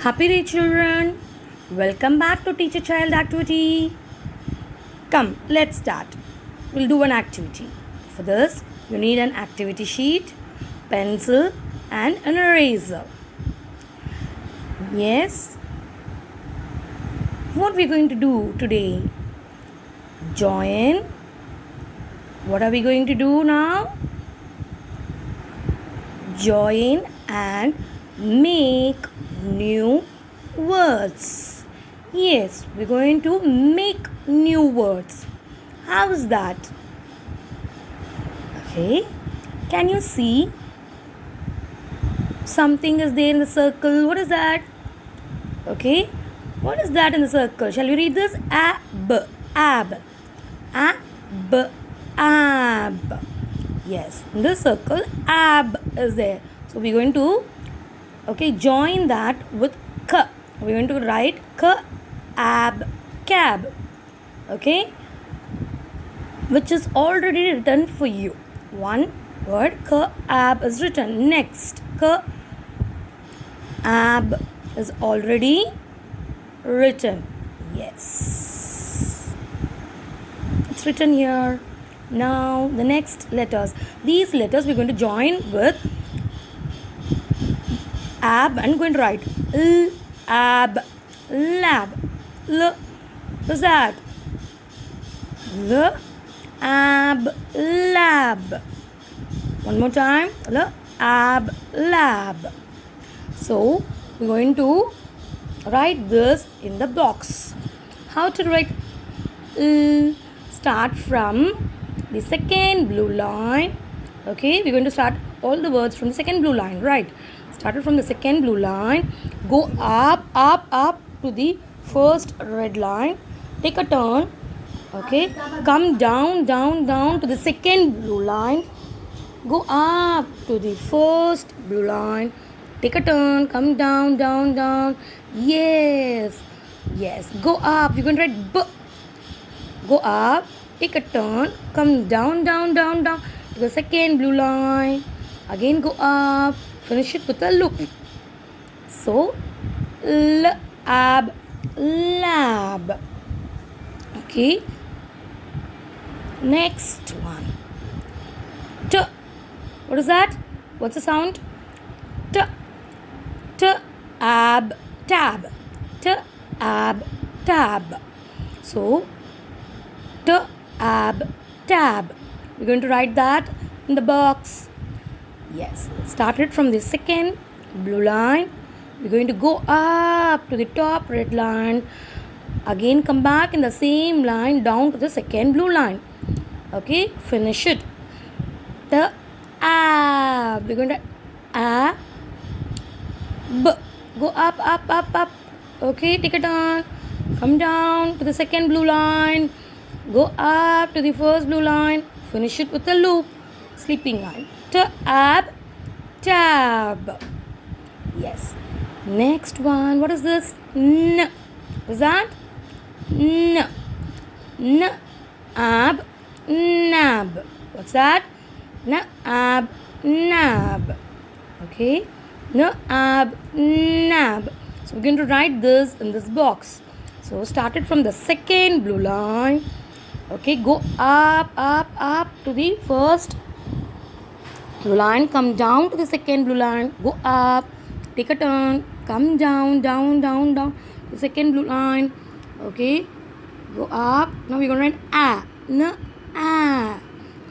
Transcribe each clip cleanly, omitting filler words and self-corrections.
Happy day, children. Welcome back to Teacher Child Activity. Come, let's start. We'll do an activity. For this, you need an activity sheet, pencil, and an eraser. Yes. What we're going to do today? Join. What are we going to do now? Join and make new words. Yes, we're going to make new words. How is that? Okay, can you see something is there in the circle? What is that? Okay, what is that in the circle? Shall we read this? Ab, ab, ab, ab. Yes, in the circle ab is there. So we're going to join that with k. We're going to write k, ab, cab. Okay, which is already written for you. One word k, ab is written. Next, k, ab is already written. Yes, it's written here. Now the next letters. These letters we're going to join with ab and going to write l, ab, lab. L, what's that? L, ab, lab. One more time. L, ab, lab. So we're going to write this in the box. How to write L? Start from the second blue line. Okay, we're going to start all the words from the second blue line, right? Started from the second blue line, go up, up, up to the first red line, take a turn, okay, come down, down, down to the second blue line, go up to the first blue line, take a turn, come down, down, down, yes, go up, you're going to write B, go up, take a turn, come down, down, down, down to the second blue line, again go up, finish it with a loop. So, l, ab, lab. Okay. Next one. T. What is that? What's the sound? T. T, ab, tab. T, ab, tab. So, T, ab, tab. We're going to write that in the box. Yes, started from the second blue line. We're going to go up to the top red line. Again, come back in the same line down to the second blue line. Okay, finish it. The ab. We're going to a, b. Go up, up, up, up. Okay, take a turn. Come down to the second blue line. Go up to the first blue line. Finish it with a loop. Sleeping line. Ab, tab. Yes. Next one. What is this? N. What is that? N. N. Ab, nab. What's that? N. Ab, nab. Okay. N. Ab, nab. So we're going to write this in this box. So started from the second blue line. Okay. Go up, up, up to the first blue line, come down to the second blue line, go up, take a turn, come down, down, down, down to the second blue line, okay, go up. Now we're going to write a, n, a,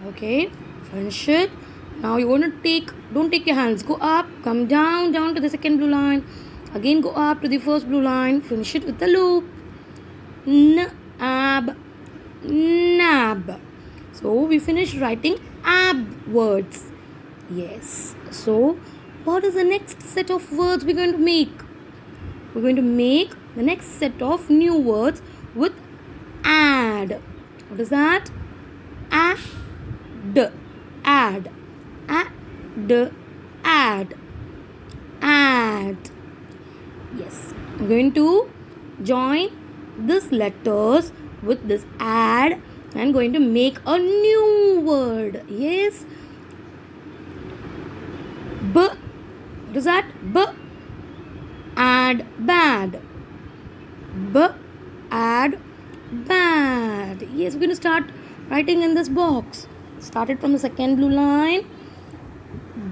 okay, finish it. Now you're going to don't take your hands, go up, come down, down to the second blue line, again go up to the first blue line, finish it with the loop, n, ab, nab. So we finished writing ab words. Yes. So, what is the next set of words we're going to make? We're going to make the next set of new words with add. What is that? Add. Add. Add. Add. Add. Yes. I'm going to join these letters with this add and going to make a new word. Yes. B. What is that? B. Add Yes, we're going to start writing in this box. Started from the second blue line.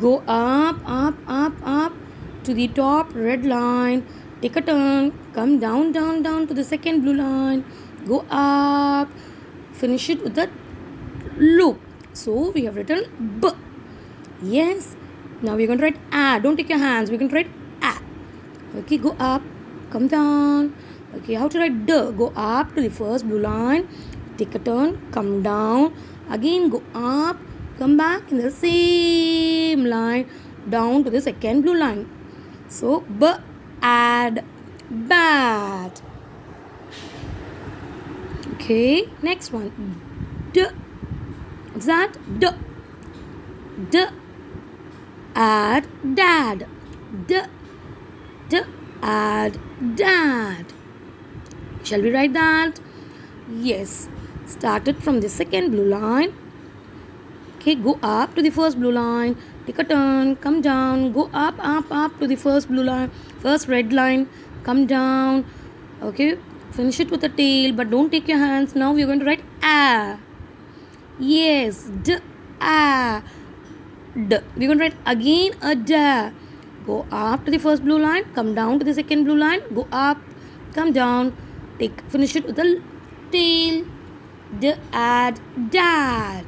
Go up, up, up, up to the top red line. Take a turn. Come down, down, down to the second blue line. Go up. Finish it with the loop. So we have written B. Yes. Now we're going to write A. Don't take your hands. We're going to write A. Okay, go up. Come down. Okay, how to write D? Go up to the first blue line. Take a turn. Come down. Again, go up. Come back in the same line. Down to the second blue line. So, B, add, bat. Okay, next one. D. What's that? D. D. Add, dad. D. D. Add, dad. Shall we write that? Yes. Started from the second blue line. Okay, go up to the first blue line. Take a turn. Come down. Go up, up, up to the first blue line. First red line. Come down. Okay, finish it with a tail, but don't take your hands. Now we're going to write A. Yes, D, A. D. We're going to write again a D. Go up to the first blue line. Come down to the second blue line. Go up. Come down. Finish it with a tail. D, add, dad.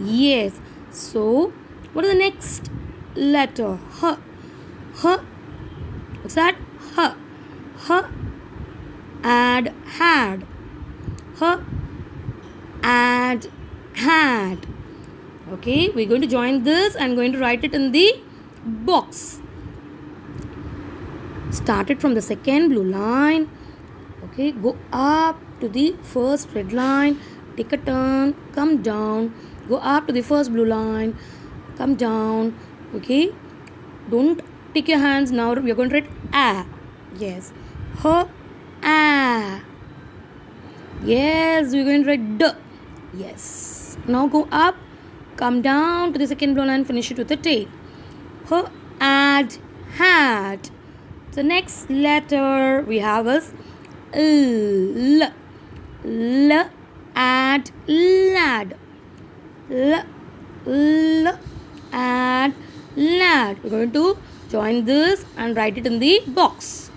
Yes. So, what is the next letter? H. H. What's that? H. H. Add, had. H. Add, had. Okay, we're going to join this and going to write it in the box. Started from the second blue line. Okay, go up to the first red line. Take a turn. Come down. Go up to the first blue line. Come down. Okay, don't take your hands. Now we are going to write A. Yes, H, A. Yes, we're going to write D. Yes. Now go up. Come down to the second blue line. Finish it with a tail. H, add, had. The next letter we have is L. L, add, lad. L, L, add, lad. We're going to join this and write it in the box.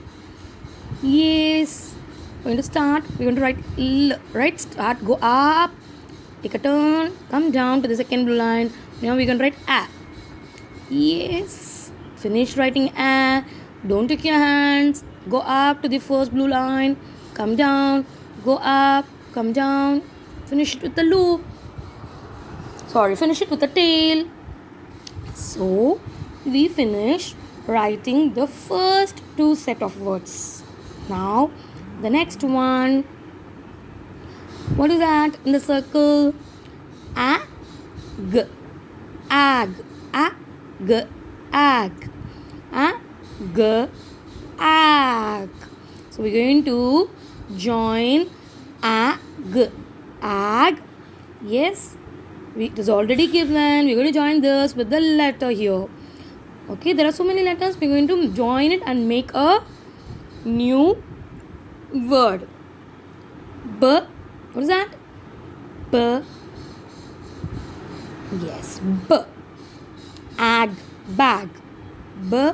Yes. We're going to start. We're going to write L. Right? Start. Go up. Take a turn. Come down to the second blue line. Now we're going to write A. Yes. Finish writing A. Don't take your hands. Go up to the first blue line. Come down. Go up. Come down. Finish it with the loop. Finish it with the tail. So, we finish writing the first two set of words. Now, the next one. What is that in the circle? Ag. Ag. Ag. Ag. Ag. Ag. So, we're going to join ag. Ag. Yes. It is already given. We're going to join this with the letter here. Okay, there are so many letters. We're going to join it and make a new word. B. What is that? B. Yes, B. Ag, bag. B.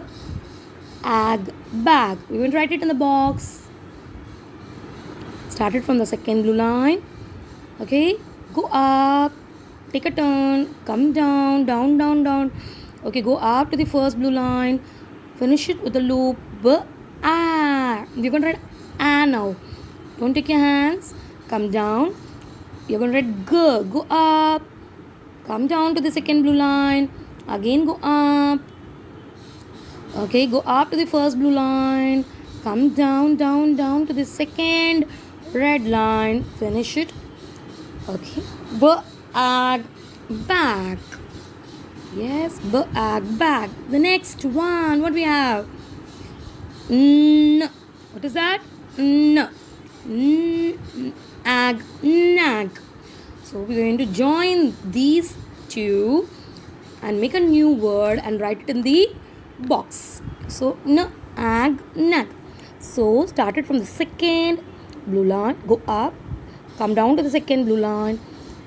Ag, bag. We're going to write it in the box. Started from the second blue line. Okay, go up. Take a turn. Come down, down, down, down. Okay, go up to the first blue line. Finish it with a loop. B, A. We're going to write A now. Don't take your hands. Come down. You're going to write G. Go up. Come down to the second blue line. Again go up. Okay, go up to the first blue line. Come down, down, down to the second red line. Finish it. Okay. Bag. Back. Yes, bag. Back. The next one. What we have? N. What is that? N. Ag. Nag. So we're going to join these two and make a new word and write it in the box. So n, ag, nag. So started from the second blue line, go up, come down to the second blue line.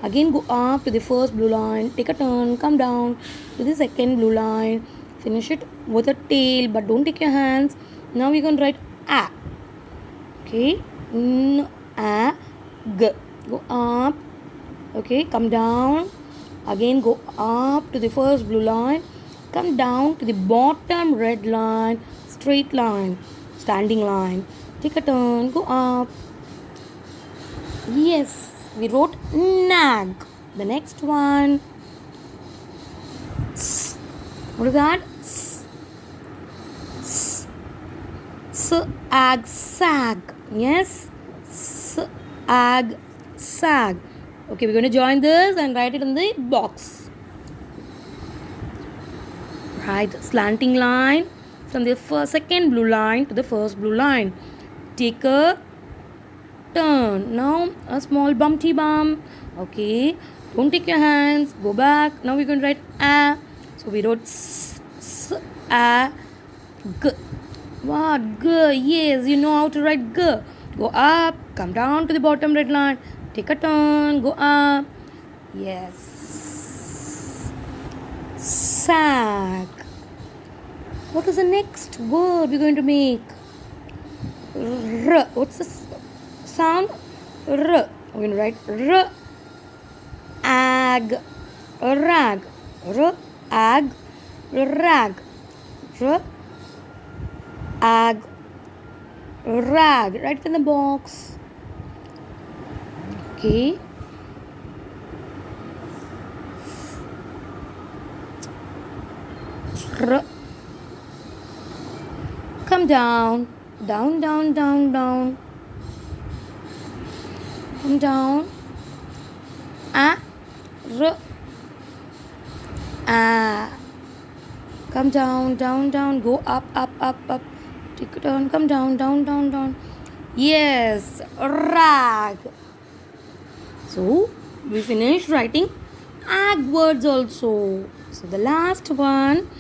Again go up to the first blue line, take a turn, come down to the second blue line, finish it with a tail, but don't take your hands. Now we're going to write a. Okay, n, a, g. Go up. Okay, come down. Again go up to the first blue line, come down to the bottom red line, straight line, standing line, take a turn, go up. Yes, we wrote nag. The next one, s. What is that? S, s, s, ag, sag. Yes, s, ag, sag. Okay, we're going to join this and write it in the box. Write slanting line from the second blue line to the first blue line. Take a turn. Now a small bumpty bump. Okay, don't take your hands. Go back. Now we're going to write a. So we wrote s, s, a, g. What? G. Yes, you know how to write g. Go up. Come down to the bottom red line. Take a turn, go up. Yes. Sack. What is the next word we're going to make? R. What's the sound? R. We're going to write R. Ag. Rag. R. Ag. Rag. R. Ag. Rag. Write it in the box. Okay. R. Come down. Down, down, down, down. Come down. A. R. A. Come down, down, down. Go up, up, up, up. Take a turn. Come down, down, down, down. Yes. Rag. So, we finished writing ag words also. So, the last one,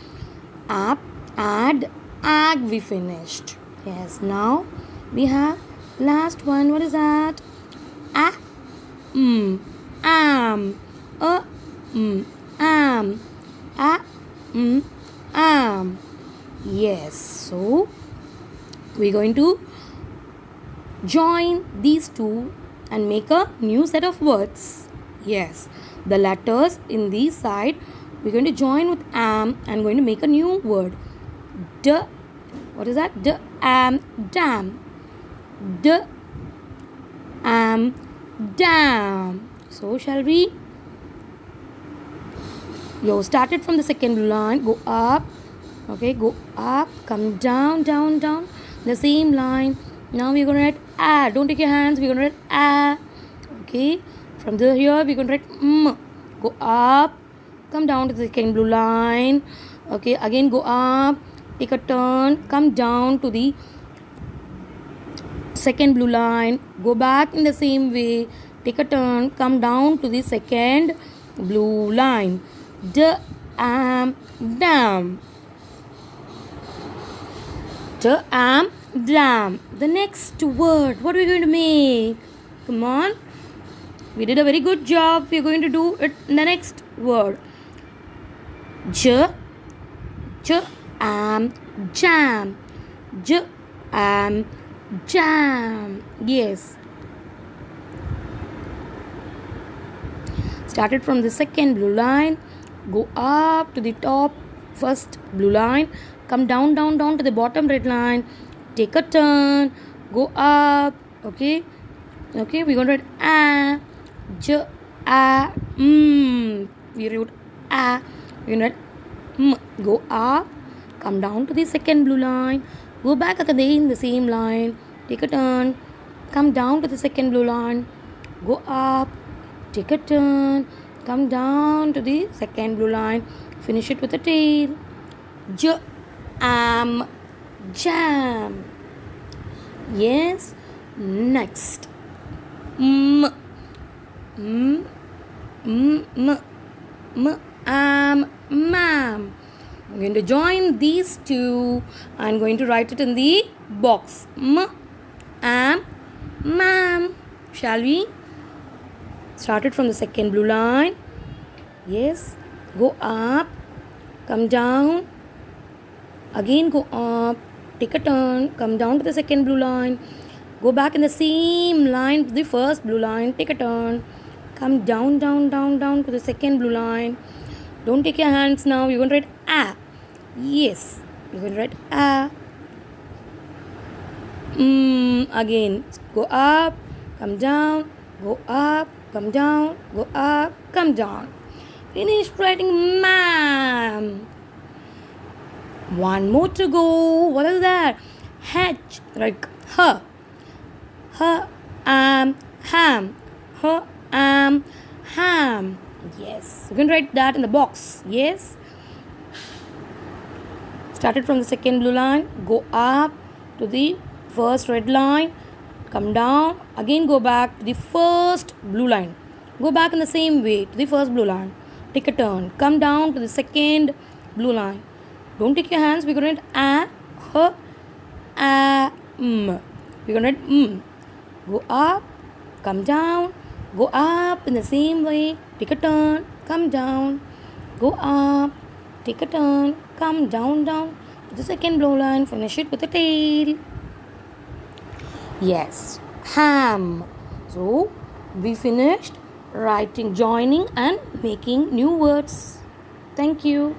up, add, ag we finished. Yes, now we have last one. What is that? A, am, a, am, a, am. Yes, so we're going to join these two and make a new set of words. Yes, the letters in this side we're going to join with am and going to make a new word. D. What is that? D, am, dam. D, am, dam. So shall we? You started from the second blue line. Go up. Okay, go up. Come down, down, down. The same line. Now we're going to write a. Don't take your hands. We're going to write a. Okay. From the here we're going to write m. Go up. Come down to the second blue line. Okay. Again go up. Take a turn. Come down to the second blue line. Go back in the same way. Take a turn. Come down to the second blue line. D, am, dam. D, am, dam. The next word, what are we going to make? Come on. We did a very good job. We are going to do it in the next word. J, am, jam. J, am, jam. Yes. Started from the second blue line. Go up to the top first blue line. Come down, down, down to the bottom red line. Take a turn. Go up. Okay. Okay. We're going to write a. J, a, We wrote a. We're going to write m. Go up. Come down to the second blue line. Go back again the same line. Take a turn. Come down to the second blue line. Go up. Take a turn. Come down to the second blue line. Finish it with a tail. J, am, jam. Yes. Next. M, am, ma'am. I'm going to join these two. I'm going to write it in the box. M, am, ma'am. Shall we? Started from the second blue line. Yes. Go up. Come down. Again go up. Take a turn. Come down to the second blue line. Go back in the same line to the first blue line. Take a turn. Come down, down, down, down to the second blue line. Don't take your hands now. You're going to write A. Yes. You're going to write A. Again. Go up. Come down. Go up. Come down. Go up. Come down. Finish writing ma'am. One more to go. What is that? Hatch. Like her. Her ham. Her ham. Yes. You can write that in the box. Yes. Started from the second blue line. Go up to the first red line. Come down. Again go back to the first blue line. Go back in the same way to the first blue line. Take a turn. Come down to the second blue line. Don't take your hands. We're going to write a, h, am. We're going to write Go up, come down, go up in the same way, take a turn, come down, go up, take a turn, come down, down to the second blue line, finish it with a tail. Yes, ham. So, we finished writing, joining and making new words. Thank you.